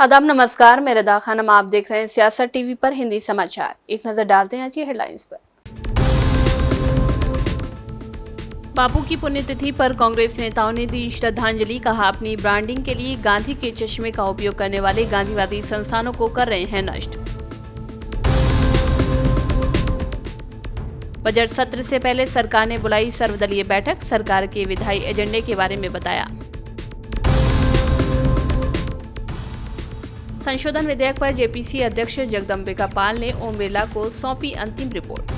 आदाब नमस्कार, मैं रदा खानम। आप देख रहे हैं सियासत टीवी पर हिंदी समाचार। एक नजर डालते हैं आज की हेडलाइंस पर। बापू की पुण्यतिथि पर कांग्रेस नेताओं ने दी श्रद्धांजलि। कहा, अपनी ब्रांडिंग के लिए गांधी के चश्मे का उपयोग करने वाले गांधीवादी संस्थानों को कर रहे हैं नष्ट। बजट सत्र से पहले सरकार ने बुलाई सर्वदलीय बैठक। सरकार के विधायी एजेंडे के बारे में बताया। संशोधन विधेयक पर जेपीसी अध्यक्ष जगदम्बिका पाल ने ओम बिरला को सौंपी अंतिम रिपोर्ट।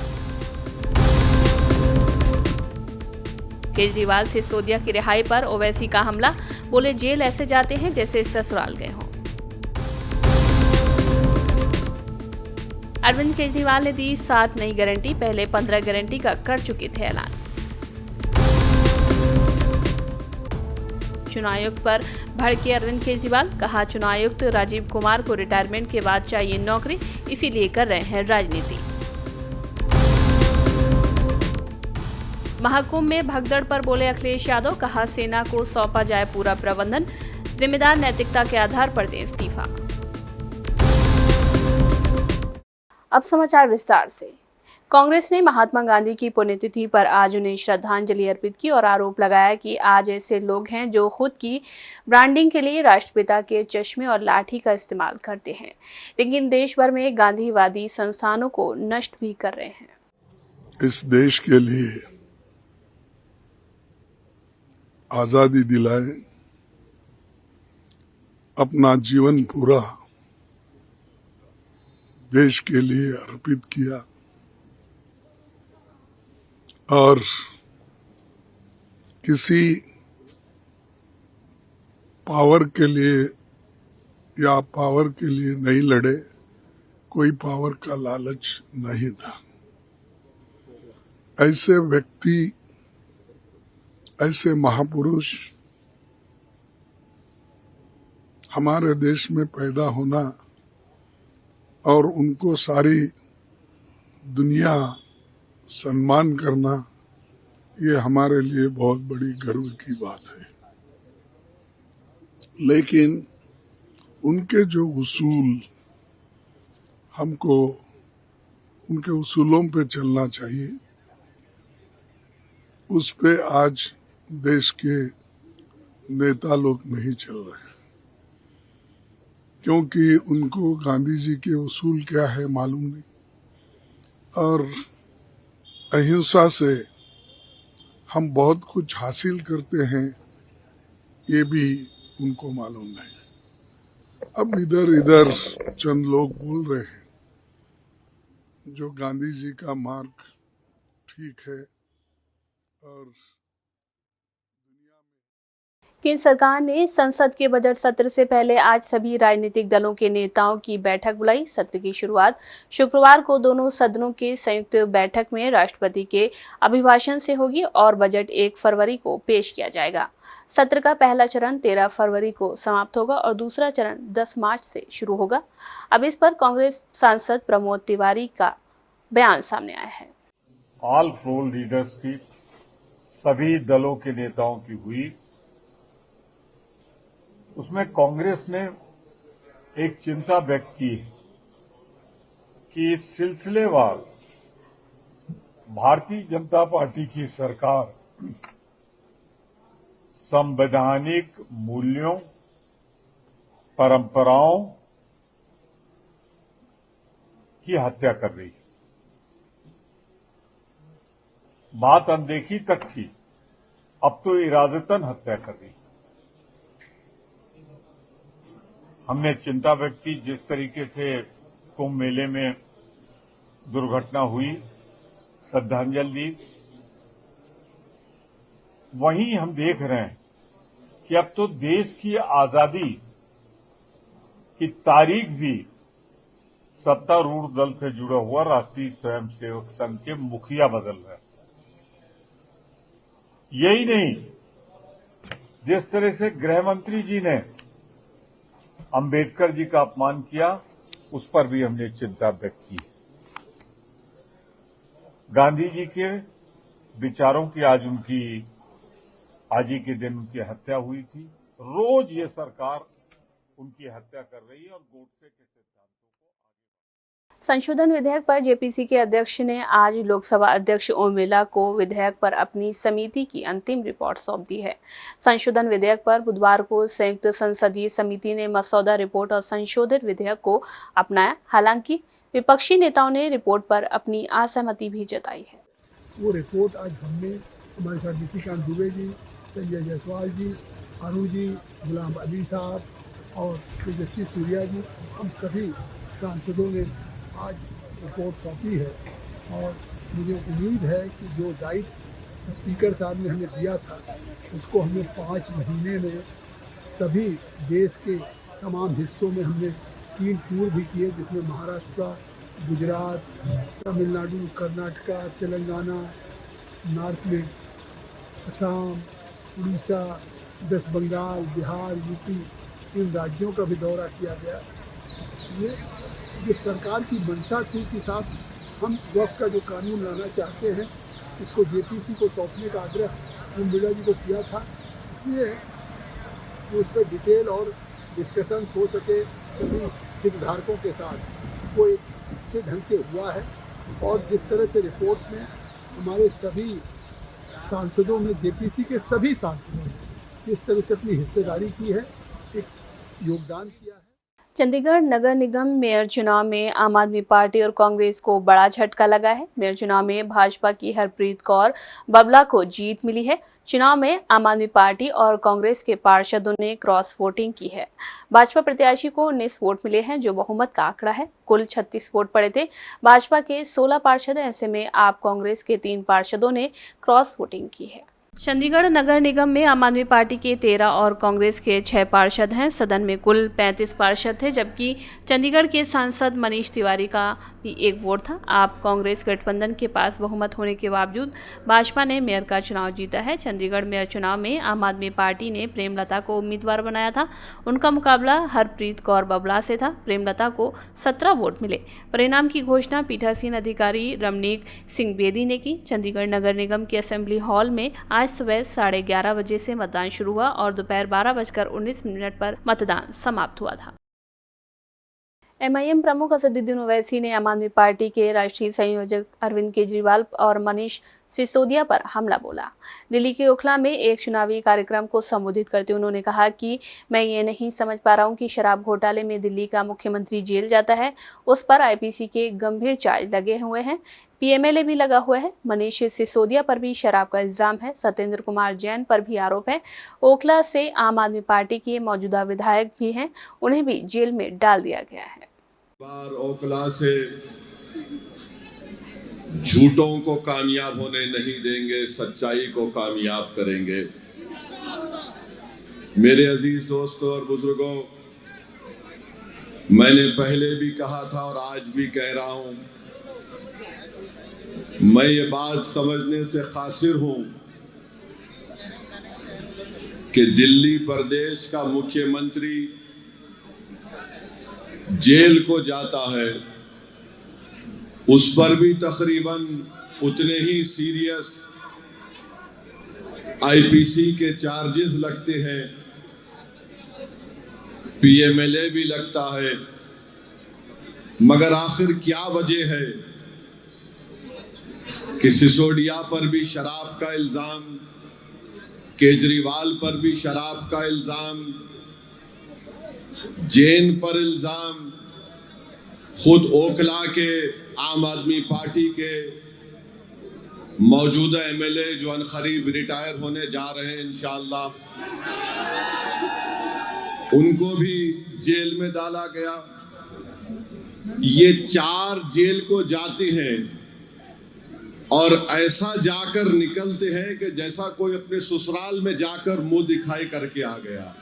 केजरीवाल से सिसोदिया की रिहाई पर ओवैसी का हमला। बोले, जेल ऐसे जाते हैं जैसे ससुराल गए हों। अरविंद केजरीवाल ने दी 7 नई गारंटी। पहले 15 गारंटी का कर चुके थे ऐलान। चुनाव आयुक्त पर भड़के अरविंद केजरीवाल। कहा, चुनाव आयुक्त राजीव कुमार को रिटायरमेंट के बाद चाहिए नौकरी, इसीलिए कर रहे हैं राजनीति। महाकुंभ में भगदड़ पर बोले अखिलेश यादव। कहा, सेना को सौंपा जाए पूरा प्रबंधन, जिम्मेदार नैतिकता के आधार पर दें इस्तीफा। अब समाचार विस्तार से। कांग्रेस ने महात्मा गांधी की पुण्यतिथि पर आज उन्हें श्रद्धांजलि अर्पित की और आरोप लगाया कि आज ऐसे लोग हैं जो खुद की ब्रांडिंग के लिए राष्ट्रपिता के चश्मे और लाठी का इस्तेमाल करते हैं, लेकिन देश भर में गांधीवादी संस्थानों को नष्ट भी कर रहे हैं। इस देश के लिए आजादी दिलाए, अपना जीवन पूरा देश के लिए अर्पित किया और किसी पावर के लिए या पावर के लिए नहीं लड़े, कोई पावर का लालच नहीं था। ऐसे व्यक्ति, ऐसे महापुरुष हमारे देश में पैदा होना और उनको सारी दुनिया सम्मान करना, ये हमारे लिए बहुत बड़ी गर्व की बात है। लेकिन उनके जो उसूल, हमको उनके उसूलों पे चलना चाहिए, उस पे आज देश के नेता लोग नहीं चल रहे, क्योंकि उनको गांधी जी के उसूल क्या है मालूम नहीं, और अहिंसा से हम बहुत कुछ हासिल करते हैं ये भी उनको मालूम नहीं। अब इधर इधर चंद लोग बोल रहे हैं जो गांधी जी का मार्ग ठीक है और केंद्र सरकार ने संसद के बजट सत्र से पहले आज सभी राजनीतिक दलों के नेताओं की बैठक बुलाई। सत्र की शुरुआत शुक्रवार को दोनों सदनों के संयुक्त बैठक में राष्ट्रपति के अभिभाषण से होगी और बजट 1 फरवरी को पेश किया जाएगा। सत्र का पहला चरण 13 फरवरी को समाप्त होगा और दूसरा चरण 10 मार्च से शुरू होगा। अब इस पर कांग्रेस सांसद प्रमोद तिवारी का बयान सामने आया है। ऑल फ्लोर लीडरशिप सभी दलों के नेताओं की हुई, उसमें कांग्रेस ने एक चिंता व्यक्त की कि सिलसिलेवार भारतीय जनता पार्टी की सरकार संवैधानिक मूल्यों, परंपराओं की हत्या कर रही है। बात अनदेखी तक थी, अब तो इरादतन हत्या कर रही है। हमने चिंता व्यक्त की, जिस तरीके से कुंभ मेले में दुर्घटना हुई, श्रद्धांजलि दी। वहीं हम देख रहे हैं कि अब तो देश की आजादी की तारीख भी सत्तारूढ़ दल से जुड़ा हुआ राष्ट्रीय स्वयंसेवक संघ के मुखिया बदल रहे हैं। यही नहीं, जिस तरह से गृह मंत्री जी ने अंबेडकर जी का अपमान किया, उस पर भी हमने चिंता व्यक्त की। गांधी जी के विचारों की आज ही के दिन उनकी हत्या हुई थी। रोज ये सरकार उनकी हत्या कर रही है और गोडसे के सिद्धांतों को आगे। संशोधन विधेयक पर जेपीसी के अध्यक्ष ने आज लोकसभा अध्यक्ष ओम बिरला को विधेयक पर अपनी समिति की अंतिम रिपोर्ट सौंप दी है। संशोधन विधेयक पर बुधवार को संयुक्त संसदीय समिति ने मसौदा रिपोर्ट और संशोधित विधेयक को अपनाया। हालांकि विपक्षी नेताओं ने रिपोर्ट पर अपनी असहमति भी जताई है। वो रिपोर्ट आज हमने हमारे साथ निशिकांत दुबे जी, संजय जायसवाल जी, अरुण जी, गुलाम अली साहब और तेजस्वी सूर्या जी, हम सभी सांसदों ने आज रिपोर्ट सौंपी है। और मुझे उम्मीद है कि जो दायित्व स्पीकर साहब ने हमें दिया था उसको हमने 5 महीने में सभी देश के तमाम हिस्सों में हमने 3 टूर भी किए, जिसमें महाराष्ट्र, गुजरात, तमिलनाडु, कर्नाटका, तेलंगाना, नॉर्थ में असम, उड़ीसा, वेस्ट बंगाल, बिहार, यूपी, इन राज्यों का भी दौरा किया गया। ये जो सरकार की मंशा थी कि साहब हम वक्फ का जो कानून लाना चाहते हैं इसको जेपीसी को सौंपने का आग्रह ओम बिरला जी को किया था, इसलिए तो उस पर डिटेल और डिस्कशंस हो सके सभी हितधारकों के साथ, वो एक अच्छे ढंग से हुआ है। और जिस तरह से रिपोर्ट्स में हमारे सभी सांसदों ने, जेपीसी के सभी सांसदों ने जिस तरह से अपनी हिस्सेदारी की है, एक योगदान किया है। चंडीगढ़ नगर निगम मेयर चुनाव में आम आदमी पार्टी और कांग्रेस को बड़ा झटका लगा है। मेयर चुनाव में भाजपा की हरप्रीत कौर बबला को जीत मिली है। चुनाव में आम आदमी पार्टी और कांग्रेस के पार्षदों ने क्रॉस वोटिंग की है। भाजपा प्रत्याशी को 19 वोट मिले हैं, जो बहुमत का आंकड़ा है। कुल 36 वोट पड़े थे। भाजपा के 16 पार्षद, ऐसे में आप कांग्रेस के 3 पार्षदों ने क्रॉस वोटिंग की है। चंडीगढ़ नगर निगम में आम आदमी पार्टी के 13 और कांग्रेस के 6 पार्षद हैं। सदन में कुल 35 पार्षद थे, जबकि चंडीगढ़ के सांसद मनीष तिवारी का भी 1 वोट था। आप कांग्रेस गठबंधन के पास बहुमत होने के बावजूद भाजपा ने मेयर का चुनाव जीता है। चंडीगढ़ मेयर चुनाव में आम आदमी पार्टी ने प्रेमलता को उम्मीदवार बनाया था। उनका मुकाबला हरप्रीत कौर बबला से था। प्रेमलता को 17 वोट मिले। परिणाम की घोषणा पीठासीन अधिकारी रमनीक सिंह बेदी ने की। चंडीगढ़ नगर निगम के असेंबली हॉल में आज सुबह 11:30 बजे से मतदान शुरू हुआ और दोपहर 12:19 पर मतदान समाप्त हुआ था। एमआईएम प्रमुख असदुद्दीन ओवैसी ने आम आदमी पार्टी के राष्ट्रीय संयोजक अरविंद केजरीवाल और मनीष सिसोदिया पर हमला बोला। दिल्ली के ओखला में एक चुनावी कार्यक्रम को संबोधित करते हुए उन्होंने कहा कि मैं ये नहीं समझ पा रहा हूं कि शराब घोटाले में दिल्ली का मुख्यमंत्री जेल जाता है, उस पर आईपीसी के गंभीर चार्ज लगे हुए हैं। पीएमएलए भी लगा हुआ है। मनीष सिसोदिया पर भी शराब का इल्जाम है। सत्येंद्र कुमार जैन पर भी आरोप है। ओखला से आम आदमी पार्टी के मौजूदा विधायक भी हैं, उन्हें भी जेल में डाल दिया गया है। बार ओखला से झूठों को कामयाब होने नहीं देंगे, सच्चाई को कामयाब करेंगे। मेरे अजीज दोस्तों और बुजुर्गों, मैंने पहले भी कहा था और आज भी कह रहा हूं, मैं ये बात समझने से कासिर हूं कि दिल्ली प्रदेश का मुख्यमंत्री जेल को जाता है, उस पर भी तकरीबन उतने ही सीरियस आईपीसी के चार्जेस लगते हैं, पीएमएलए भी लगता है। मगर आखिर क्या वजह है कि सिसोदिया पर भी शराब का इल्जाम, केजरीवाल पर भी शराब का इल्जाम, जैन पर इल्जाम, खुद ओखला के आम आदमी पार्टी के मौजूदा एमएलए जो अनकरीब रिटायर होने जा रहे हैं इंशाअल्लाह, उनको भी जेल में डाला गया। ये 4 जेल को जाते हैं और ऐसा जाकर निकलते हैं कि जैसा कोई अपने ससुराल में जाकर मुंह दिखाई करके आ गया।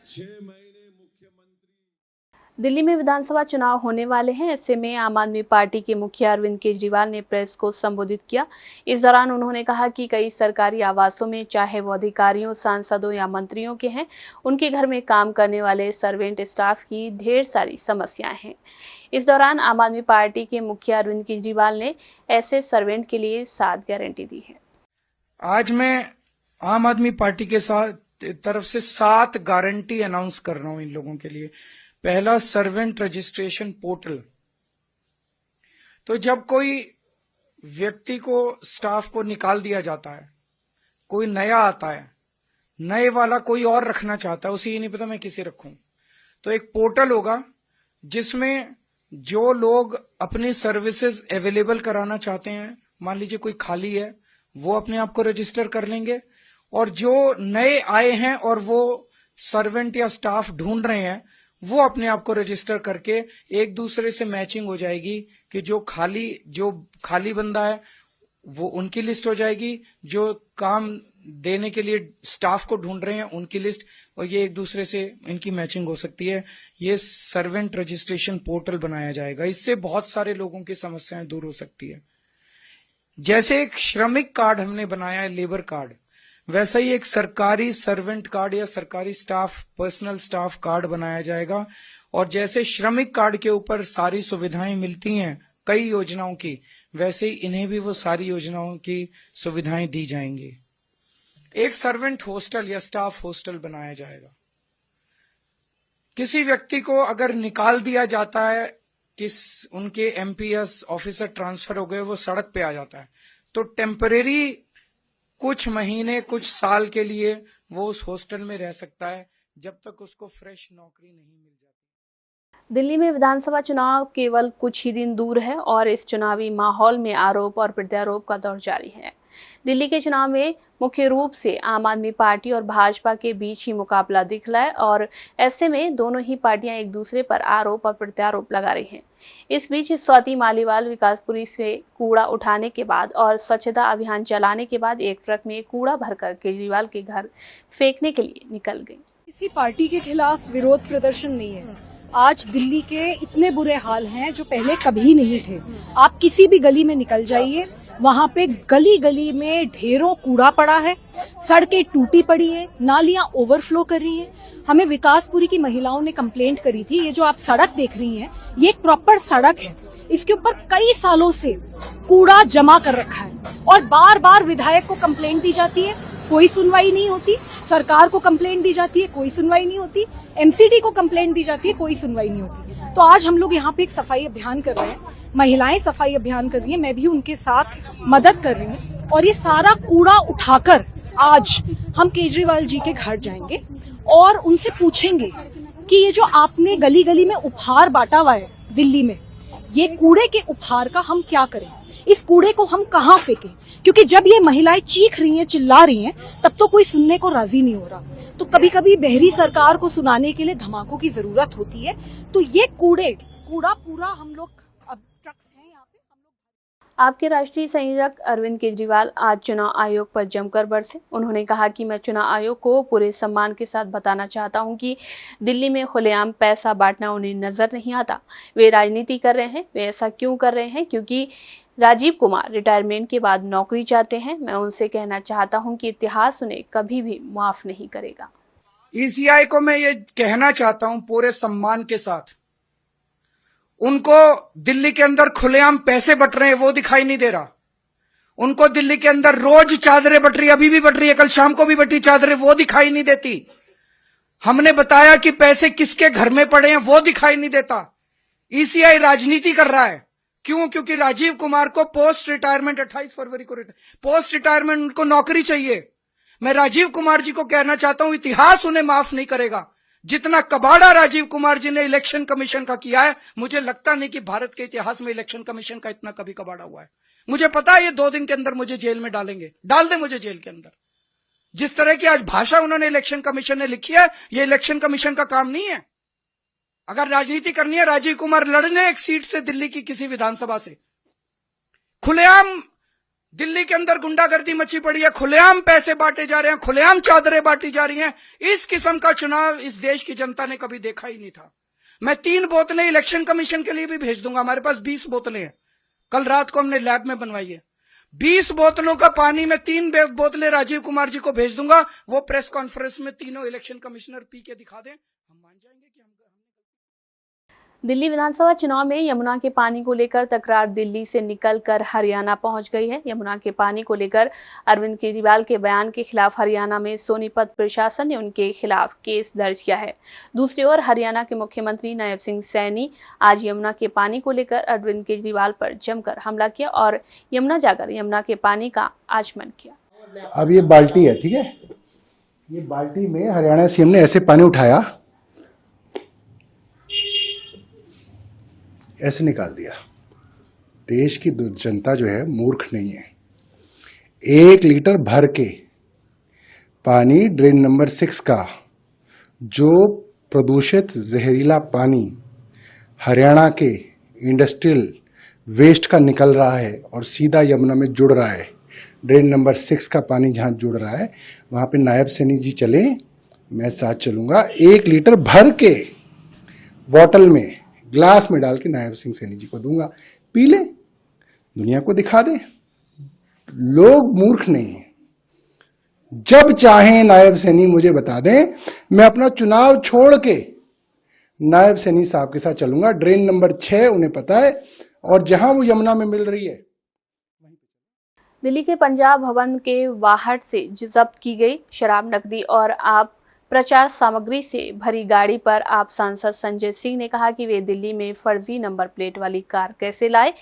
6 महीने मुख्यमंत्री। दिल्ली में विधानसभा चुनाव होने वाले हैं, ऐसे में आम आदमी पार्टी के मुखिया अरविंद केजरीवाल ने प्रेस को संबोधित किया। इस दौरान उन्होंने कहा कि कई सरकारी आवासों में, चाहे वो अधिकारियों, सांसदों या मंत्रियों के हैं, उनके घर में काम करने वाले सर्वेंट स्टाफ की ढेर सारी समस्याएं हैं। इस दौरान आम आदमी पार्टी के मुखिया अरविंद केजरीवाल ने ऐसे सर्वेंट के लिए 7 गारंटी दी है। आज मैं आम आदमी पार्टी के साथ तरफ से 7 गारंटी अनाउंस कर रहा हूं इन लोगों के लिए। पहला, सर्वेंट रजिस्ट्रेशन पोर्टल। तो जब कोई व्यक्ति को, स्टाफ को निकाल दिया जाता है, कोई नया आता है, नए वाला कोई और रखना चाहता है, उसे ये नहीं पता मैं किसे रखूं, तो एक पोर्टल होगा जिसमें जो लोग अपनी सर्विसेज अवेलेबल कराना चाहते हैं, मान लीजिए कोई खाली है, वो अपने आप को रजिस्टर कर लेंगे, और जो नए आए हैं और वो सर्वेंट या स्टाफ ढूंढ रहे हैं, वो अपने आप को रजिस्टर करके एक दूसरे से मैचिंग हो जाएगी कि जो खाली बंदा है वो उनकी लिस्ट हो जाएगी, जो काम देने के लिए स्टाफ को ढूंढ रहे हैं उनकी लिस्ट, और ये एक दूसरे से इनकी मैचिंग हो सकती है। ये सर्वेंट रजिस्ट्रेशन पोर्टल बनाया जाएगा। इससे बहुत सारे लोगों की समस्याएं दूर हो सकती है। जैसे एक श्रमिक कार्ड हमने बनाया है, लेबर कार्ड, वैसा ही एक सरकारी सर्वेंट कार्ड या सरकारी स्टाफ, पर्सनल स्टाफ कार्ड बनाया जाएगा। और जैसे श्रमिक कार्ड के ऊपर सारी सुविधाएं मिलती हैं कई योजनाओं की, वैसे ही इन्हें भी वो सारी योजनाओं की सुविधाएं दी जाएंगी। एक सर्वेंट हॉस्टल या स्टाफ हॉस्टल बनाया जाएगा। किसी व्यक्ति को अगर निकाल दिया जाता है, उनके एमपीएस ऑफिसर ट्रांसफर हो गए, वो सड़क पे आ जाता है, तो टेम्परेरी कुछ महीने, कुछ साल के लिए वो उस हॉस्टल में रह सकता है जब तक उसको फ्रेश नौकरी नहीं मिल जाती। दिल्ली में विधानसभा चुनाव केवल कुछ ही दिन दूर है और इस चुनावी माहौल में आरोप और प्रत्यारोप का दौर जारी है। दिल्ली के चुनाव में मुख्य रूप से आम आदमी पार्टी और भाजपा के बीच ही मुकाबला दिख रहा है और ऐसे में दोनों ही पार्टियां एक दूसरे पर आरोप और प्रत्यारोप लगा रही हैं। इस बीच स्वाति मालीवाल विकासपुरी से कूड़ा उठाने के बाद और स्वच्छता अभियान चलाने के बाद एक ट्रक में कूड़ा भरकर केजरीवाल के घर फेंकने के लिए निकल गई। किसी पार्टी के खिलाफ विरोध प्रदर्शन नहीं है। आज दिल्ली के इतने बुरे हाल हैं जो पहले कभी नहीं थे। आप किसी भी गली में निकल जाइए, वहाँ पे गली गली में ढेरों कूड़ा पड़ा है, सड़कें टूटी पड़ी है, नालियां ओवरफ्लो कर रही है। हमें विकासपुरी की महिलाओं ने कंप्लेंट करी थी, ये जो आप सड़क देख रही हैं, ये एक प्रॉपर सड़क है, इसके ऊपर कई सालों से कूड़ा जमा कर रखा है और बार बार विधायक को कंप्लेंट दी जाती है, कोई सुनवाई नहीं होती। सरकार को कंप्लेंट दी जाती है, कोई सुनवाई नहीं होती। एमसीडी को कंप्लेंट दी जाती है, कोई सुनवाई नहीं होती। तो आज हम लोग यहाँ पे एक सफाई अभियान कर रहे हैं, महिलाएं सफाई अभियान कर रही हैं, मैं भी उनके साथ मदद कर रही हूँ। और ये सारा कूड़ा उठाकर आज हम केजरीवाल जी के घर जाएंगे और उनसे पूछेंगे कि ये जो आपने गली गली में उपहार बांटा हुआ है दिल्ली में, ये कूड़े के उपहार का हम क्या करें, इस कूड़े को हम कहाँ फेंकें? क्योंकि जब ये महिलाएं चीख रही हैं, चिल्ला रही हैं, तब तो कोई सुनने को राजी नहीं हो रहा। तो कभी कभी बहरी सरकार को सुनाने के लिए धमाकों की जरूरत होती है। तो ये कूड़ा पूरा हम लोग, अब ट्रक्स हैं यहाँ पे, हम लोग। आपके राष्ट्रीय संयोजक अरविंद केजरीवाल आज चुनाव आयोग पर जमकर बरसे। उन्होंने कहा कि मैं चुनाव आयोग को पूरे सम्मान के साथ बताना चाहता हूं कि दिल्ली में खुलेआम पैसा बांटना उन्हें नजर नहीं आता। वे राजनीति कर रहे हैं। वे ऐसा क्यों कर रहे हैं? क्योंकि राजीव कुमार रिटायरमेंट के बाद नौकरी चाहते हैं। मैं उनसे कहना चाहता हूं कि इतिहास उन्हें कभी भी माफ नहीं करेगा। ईसीआई को मैं ये कहना चाहता हूं पूरे सम्मान के साथ, उनको दिल्ली के अंदर खुलेआम पैसे बट रहे हैं वो दिखाई नहीं दे रहा। उनको दिल्ली के अंदर रोज चादरें बट रही, अभी भी बट रही है, कल शाम को भी बटी चादरें, वो दिखाई नहीं देती। हमने बताया कि पैसे किसके घर में पड़े हैं, वो दिखाई नहीं देता। ईसीआई राजनीति कर रहा है। क्यों? क्योंकि राजीव कुमार को पोस्ट रिटायरमेंट 28 फरवरी को पोस्ट रिटायरमेंट उनको नौकरी चाहिए। मैं राजीव कुमार जी को कहना चाहता हूं, इतिहास उन्हें माफ नहीं करेगा। जितना कबाड़ा राजीव कुमार जी ने इलेक्शन कमीशन का किया है, मुझे लगता नहीं कि भारत के इतिहास में इलेक्शन कमीशन का इतना कभी कबाड़ा हुआ है। मुझे पता है ये 2 दिन के अंदर मुझे जेल में डालेंगे, डाल दे मुझे जेल के अंदर। जिस तरह की आज भाषा उन्होंने इलेक्शन कमीशन ने लिखी है, ये इलेक्शन कमीशन का काम नहीं है। अगर राजनीति करनी है, राजीव कुमार लड़ने एक सीट से दिल्ली की किसी विधानसभा से। खुलेआम दिल्ली के अंदर गुंडागर्दी मची पड़ी है, खुलेआम पैसे बांटे जा रहे हैं, खुलेआम चादरें बांटी जा रही हैं। इस किस्म का चुनाव इस देश की जनता ने कभी देखा ही नहीं था। मैं 3 बोतलें इलेक्शन कमीशन के लिए भी भेज दूंगा। हमारे पास 20 बोतलें हैं, कल रात को हमने लैब में बनवाई है। 20 बोतलों का पानी में 3 बोतलें राजीव कुमार जी को भेज दूंगा। वो प्रेस कॉन्फ्रेंस में तीनों इलेक्शन कमिश्नर पी के दिखा दें, हम मान जाएंगे कि हम। दिल्ली विधानसभा चुनाव में यमुना के पानी को लेकर तकरार दिल्ली से निकलकर हरियाणा पहुंच गई है। यमुना के पानी को लेकर अरविंद केजरीवाल के बयान के खिलाफ हरियाणा में सोनीपत प्रशासन ने उनके खिलाफ केस दर्ज किया है। दूसरी ओर हरियाणा के मुख्यमंत्री नायब सिंह सैनी आज यमुना के पानी को लेकर अरविंद केजरीवाल पर जमकर हमला किया और यमुना जाकर यमुना के पानी का आचमन किया। अब ये बाल्टी है, ठीक है, ये बाल्टी में हरियाणा सीएम ने ऐसे पानी उठाया, ऐसे निकाल दिया। देश की जनता जो है मूर्ख नहीं है। 1 लीटर भर के पानी ड्रेन नंबर 6 का जो प्रदूषित जहरीला पानी हरियाणा के इंडस्ट्रियल वेस्ट का निकल रहा है और सीधा यमुना में जुड़ रहा है। ड्रेन नंबर 6 का पानी जहां जुड़ रहा है वहां पे नायब सैनी जी चले, मैं साथ चलूंगा। 1 लीटर भर के बॉटल में ग्लास में डाल के नायब सिंह सैनी जी को दूंगा, पी ले, दुनिया को दिखा दे। लोग मूर्ख नहीं है। जब चाहे नायब सैनी मुझे बता दें, मैं अपना चुनाव छोड़ के नायब सैनी साहब के साथ चलूंगा। ड्रेन नंबर 6 उन्हें पता है और जहां वो यमुना में मिल रही है। दिल्ली के पंजाब भवन के बाहर से जब्त की गई शराब, नकदी और आप प्रचार सामग्री से भरी गाड़ी पर आप सांसद संजय सिंह ने कहा कि वे दिल्ली में फर्जी नंबर प्लेट वाली कार कैसे लाए।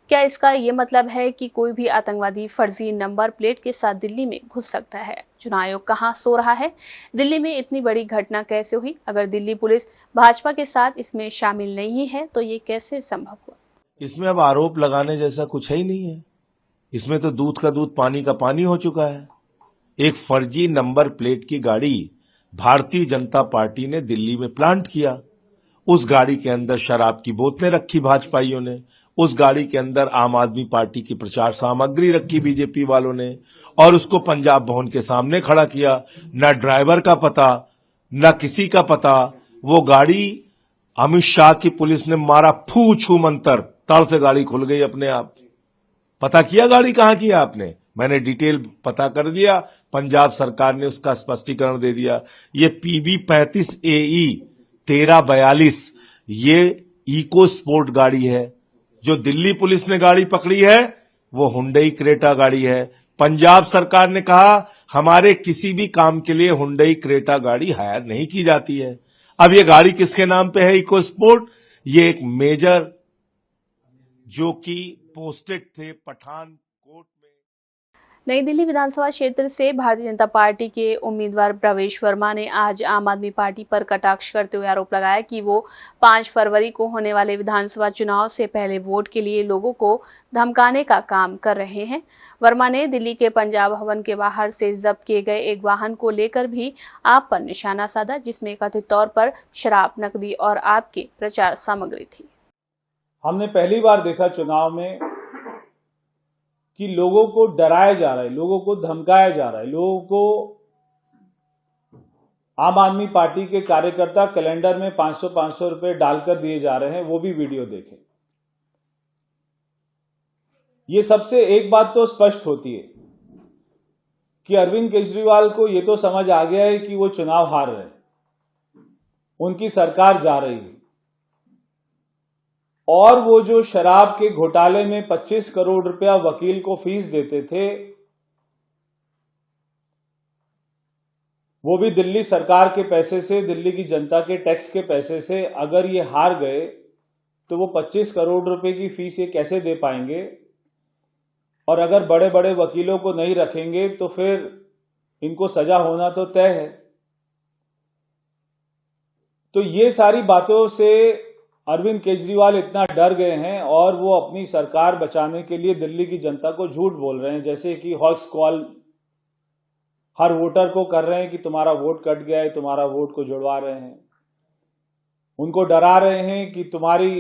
क्या इसका ये मतलब है कि कोई भी आतंकवादी फर्जी नंबर प्लेट के साथ दिल्ली में घुस सकता है? चुनाव आयोग कहां सो रहा है? दिल्ली में इतनी बड़ी घटना कैसे हुई? अगर दिल्ली पुलिस भाजपा के साथ इसमें शामिल नहीं है तो ये कैसे संभव हुआ? इसमें अब आरोप लगाने जैसा कुछ है ही नहीं है। इसमें तो दूध का दूध पानी का पानी हो चुका है। एक फर्जी नंबर प्लेट की गाड़ी भारतीय जनता पार्टी ने दिल्ली में प्लांट किया। उस गाड़ी के अंदर शराब की बोतलें रखी भाजपाइयों ने, उस गाड़ी के अंदर आम आदमी पार्टी की प्रचार सामग्री रखी बीजेपी वालों ने और उसको पंजाब भवन के सामने खड़ा किया। न ड्राइवर का पता, न किसी का पता। वो गाड़ी अमित शाह की पुलिस ने मारा फू छू मंतर, तड़ से गाड़ी खुल गई अपने आप। पता किया गाड़ी कहां की है आपने? मैंने डिटेल पता कर लिया, पंजाब सरकार ने उसका स्पष्टीकरण दे दिया। ये PB 35 AE 1342 ये इको स्पोर्ट गाड़ी है। जो दिल्ली पुलिस ने गाड़ी पकड़ी है वो हुंडई क्रेटा गाड़ी है। पंजाब सरकार ने कहा हमारे किसी भी काम के लिए हुंडई क्रेटा गाड़ी हायर नहीं की जाती है। अब ये गाड़ी किसके नाम पे है? EcoSport. ये एक मेजर जो कि पोस्टेड थे पठानकोट में। नई दिल्ली विधानसभा क्षेत्र से भारतीय जनता पार्टी के उम्मीदवार प्रवेश वर्मा ने आज आम आदमी पार्टी पर कटाक्ष करते हुए आरोप लगाया कि वो 5 फरवरी को होने वाले विधानसभा चुनाव से पहले वोट के लिए लोगों को धमकाने का काम कर रहे हैं। वर्मा ने दिल्ली के पंजाब भवन के बाहर से जब्त किए गए एक वाहन को लेकर भी आप पर निशाना साधा, जिसमें कथित तौर पर शराब, नकदी और आपके प्रचार सामग्री थी। हमने पहली बार देखा चुनाव में कि लोगों को डराया जा रहा है, लोगों को धमकाया जा रहा है, लोगों को आम आदमी पार्टी के कार्यकर्ता कैलेंडर में 500-500 रुपए डालकर दिए जा रहे हैं। वो भी वीडियो देखें। ये सबसे एक बात तो स्पष्ट होती है कि अरविंद केजरीवाल को ये तो समझ आ गया है कि वो चुनाव हार रहे हैं, उनकी सरकार जा रही है और वो जो शराब के घोटाले में 25 करोड़ रुपया वकील को फीस देते थे, वो भी दिल्ली सरकार के पैसे से, दिल्ली की जनता के टैक्स के पैसे से। अगर ये हार गए तो वो 25 करोड़ रुपए की फीस ये कैसे दे पाएंगे? और अगर बड़े बड़े वकीलों को नहीं रखेंगे तो फिर इनको सजा होना तो तय है। तो ये सारी बातों से अरविंद केजरीवाल इतना डर गए हैं और वो अपनी सरकार बचाने के लिए दिल्ली की जनता को झूठ बोल रहे हैं, जैसे कि हॉक्स कॉल हर वोटर को कर रहे हैं कि तुम्हारा वोट कट गया है, तुम्हारा वोट को जुड़वा रहे हैं। उनको डरा रहे हैं कि तुम्हारी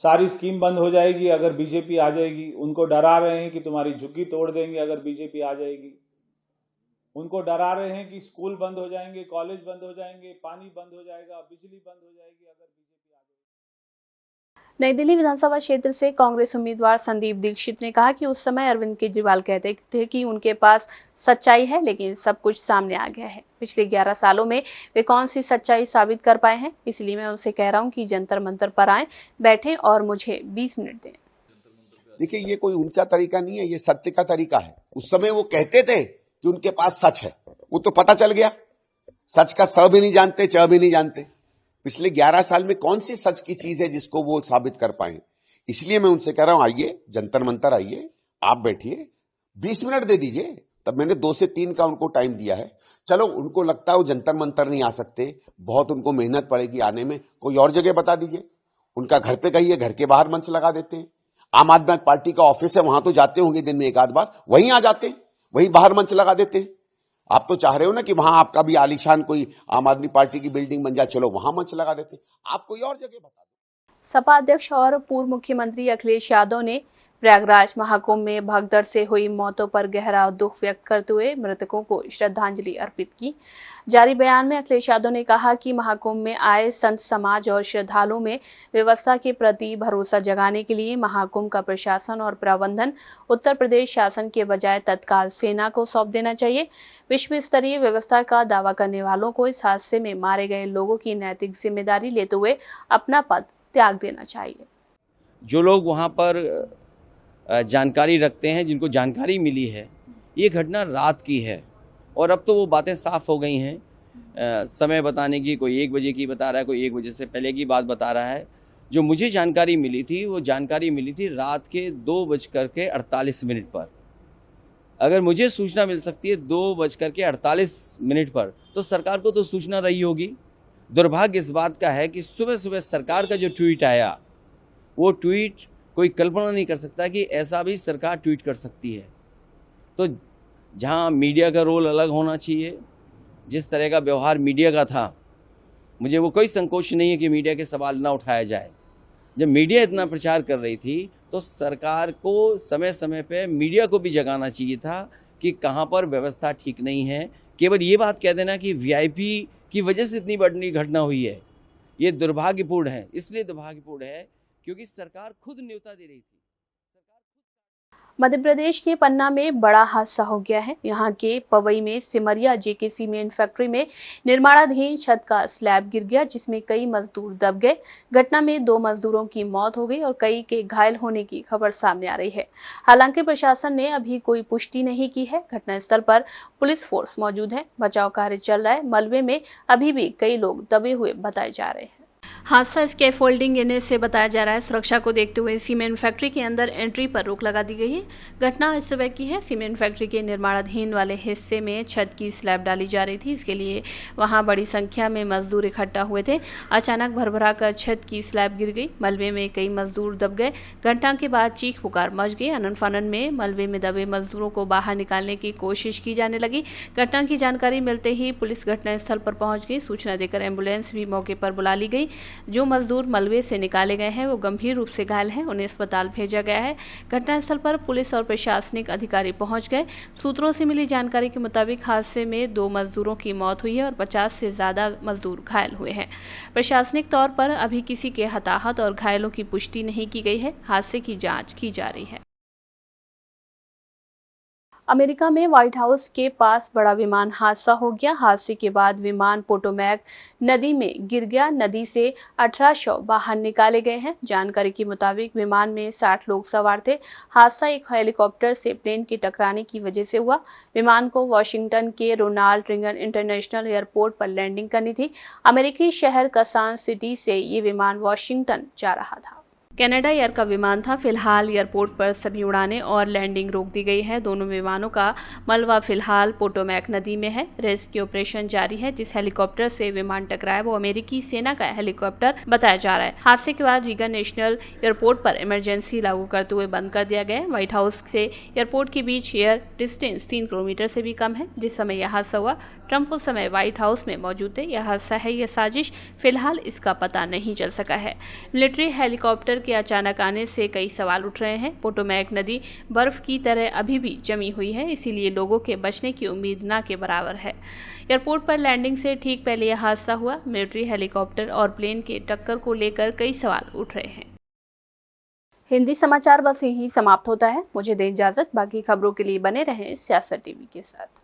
सारी स्कीम बंद हो जाएगी अगर बीजेपी आ जाएगी। उनको डरा रहे हैं कि तुम्हारी झुग्गी तोड़ देंगे अगर बीजेपी आ जाएगी। उनको डरा रहे हैं कि स्कूल बंद हो जाएंगे, कॉलेज बंद हो जाएंगे, पानी बंद हो जाएगा, बिजली बंद हो जाएगी अगर बीजेपी आ जाएगी। नई दिल्ली विधानसभा क्षेत्र से कांग्रेस उम्मीदवार संदीप दीक्षित ने कहा कि उस समय अरविंद केजरीवाल कहते थे कि उनके पास सच्चाई है, लेकिन सब कुछ सामने आ गया है। पिछले 11 सालों में वे कौन सी सच्चाई साबित कर पाए हैं, इसलिए मैं उनसे कह रहा हूं कि जंतर मंतर पर आए, बैठें और मुझे 20 मिनट दें। देखिए, ये कोई उनका तरीका नहीं है, ये सत्य का तरीका है। उस समय वो कहते थे कि उनके पास सच है, वो तो पता चल गया। सच का स भी नहीं जानते, च भी नहीं जानते। पिछले 11 साल में कौन सी सच की चीज है जिसको वो साबित कर पाए? इसलिए मैं उनसे कह रहा हूं, आइए जंतर मंतर, आइए, आप बैठिए, 20 मिनट दे दीजिए। तब मैंने 2 से 3 का उनको टाइम दिया है। चलो, उनको लगता है वो जंतर मंतर नहीं आ सकते, बहुत उनको मेहनत पड़ेगी आने में, कोई और जगह बता दीजिए। उनका घर पे कहिए, घर के बाहर मंच लगा देते हैं। आम आदमी पार्टी का ऑफिस है, वहां तो जाते होंगे दिन में 1 आध बार, वहीं आ जाते हैं, वहीं बाहर मंच लगा देते हैं। आप तो चाह रहे हो ना कि वहां आपका भी आलीशान कोई आम आदमी पार्टी की बिल्डिंग बन जाए, चलो वहां मंच लगा देते हैं। आप कोई और जगह बता दो। सपा अध्यक्ष और पूर्व मुख्यमंत्री अखिलेश यादव ने प्रयागराज महाकुंभ में भगदड़ से हुई मौतों पर गहरा दुख व्यक्त करते हुए मृतकों को श्रद्धांजलि अर्पित की। जारी बयान में अखिलेश यादव ने कहा कि महाकुंभ में आए संत समाज और श्रद्धालुओं में व्यवस्था के प्रति भरोसा जगाने के लिए महाकुंभ का प्रशासन और प्रबंधन उत्तर प्रदेश शासन के बजाय तत्काल सेना को सौंप देना चाहिए। विश्व स्तरीय व्यवस्था का दावा करने वालों को इस हादसे में मारे गए लोगों की नैतिक जिम्मेदारी लेते हुए अपना पद त्याग देना चाहिए। जो लोग वहाँ पर जानकारी रखते हैं, जिनको जानकारी मिली है, ये घटना रात की है और अब तो वो बातें साफ हो गई हैं। समय बताने की, कोई 1 बजे की बता रहा है, कोई 1 बजे से पहले की बात बता रहा है। जो मुझे जानकारी मिली थी, वो जानकारी मिली थी रात के 2:48 पर। अगर मुझे सूचना मिल सकती है 2:48 पर, तो सरकार को तो सूचना रही होगी। दुर्भाग्य इस बात का है कि सुबह सुबह सरकार का जो ट्वीट आया, वो ट्वीट कोई कल्पना नहीं कर सकता कि ऐसा भी सरकार ट्वीट कर सकती है। तो जहां मीडिया का रोल अलग होना चाहिए, जिस तरह का व्यवहार मीडिया का था, मुझे वो कोई संकोच नहीं है कि मीडिया के सवाल ना उठाया जाए। जब मीडिया इतना प्रचार कर रही थी, तो सरकार को समय समय पे मीडिया को भी जगाना चाहिए था कि कहाँ पर व्यवस्था ठीक नहीं है। केवल ये बात कह देना कि वीआईपी की वजह से इतनी बड़ी घटना हुई है, ये दुर्भाग्यपूर्ण है। इसलिए दुर्भाग्यपूर्ण है क्योंकि सरकार खुद न्योता दे रही थी। मध्य प्रदेश के पन्ना में बड़ा हादसा हो गया है। यहाँ के पवई में सिमरिया जेके सीमेंट फैक्ट्री में निर्माणाधीन छत का स्लैब गिर गया, जिसमें कई मजदूर दब गए। घटना में 2 मजदूरों की मौत हो गई और कई के घायल होने की खबर सामने आ रही है। हालांकि प्रशासन ने अभी कोई पुष्टि नहीं की है। घटनास्थल पर पुलिस फोर्स मौजूद है, बचाव कार्य चल रहा है। मलबे में अभी भी कई लोग दबे हुए बताए जा रहे हैं। हादसा स्कैफोल्डिंग गिरने से बताया जा रहा है। सुरक्षा को देखते हुए सीमेंट फैक्ट्री के अंदर एंट्री पर रोक लगा दी गई है। घटना इस सुबह की है। सीमेंट फैक्ट्री के निर्माणाधीन वाले हिस्से में छत की स्लैब डाली जा रही थी। इसके लिए वहां बड़ी संख्या में मजदूर इकट्ठा हुए थे। अचानक भरभरा कर छत की स्लैब गिर गई। मलबे में कई मजदूर दब गए। घटना के बाद चीख पुकार मच गई। अनन फनन में मलबे में दबे मजदूरों को बाहर निकालने की कोशिश की जाने लगी। घटना की जानकारी मिलते ही पुलिस घटनास्थल पर पहुंच गई। सूचना देकर एम्बुलेंस भी मौके पर बुला ली गई। जो मजदूर मलबे से निकाले गए हैं, वो गंभीर रूप से घायल हैं। उन्हें अस्पताल भेजा गया है। घटनास्थल पर पुलिस और प्रशासनिक अधिकारी पहुंच गए। सूत्रों से मिली जानकारी के मुताबिक हादसे में 2 मजदूरों की मौत हुई है और 50 से ज्यादा मजदूर घायल हुए हैं। प्रशासनिक तौर पर अभी किसी के हताहत और घायलों की पुष्टि नहीं की गई है। हादसे की जांच की जा रही है। अमेरिका में व्हाइट हाउस के पास बड़ा विमान हादसा हो गया। हादसे के बाद विमान पोटोमैक नदी में गिर गया। नदी से 18 शव बाहर निकाले गए हैं। जानकारी के मुताबिक विमान में 60 लोग सवार थे। हादसा एक हेलीकॉप्टर से प्लेन की टकराने की वजह से हुआ। विमान को वॉशिंगटन के रोनाल्ड रिंगन इंटरनेशनल एयरपोर्ट पर लैंडिंग करनी थी। अमेरिकी शहर कसान सिटी से ये विमान वॉशिंगटन जा रहा था। कनाडा एयर का विमान था। फिलहाल एयरपोर्ट पर सभी उड़ानें और लैंडिंग रोक दी गई है। दोनों विमानों का मलबा फिलहाल पोटोमैक नदी में है। रेस्क्यू ऑपरेशन जारी है। जिस हेलीकॉप्टर से विमान टकराया वो अमेरिकी सेना का हेलीकॉप्टर बताया जा रहा है। हादसे के बाद रीगन नेशनल एयरपोर्ट पर इमरजेंसी लागू करते हुए बंद कर दिया गया है। व्हाइट हाउस से एयरपोर्ट के बीच एयर डिस्टेंस 3 किलोमीटर से भी कम है। जिस समय यह हादसा हुआ, ट्रंप उस समय व्हाइट हाउस में मौजूद थे। यह हादसा है या साजिश, फिलहाल इसका पता नहीं चल सका है। मिलिट्री हेलीकॉप्टर के अचानक आने से कई सवाल उठ रहे हैं। पोटोमैक नदी बर्फ की तरह अभी भी जमी हुई है, इसीलिए लोगों के बचने की उम्मीद ना के बराबर है। एयरपोर्ट पर लैंडिंग से ठीक पहले यह हादसा हुआ। मिलिट्री हेलीकॉप्टर और प्लेन के टक्कर को लेकर कई सवाल उठ रहे हैं। हिंदी समाचार बस यही समाप्त होता है। मुझे दें इजाजत। बाकी खबरों के लिए बने रहें सियासत टीवी के साथ।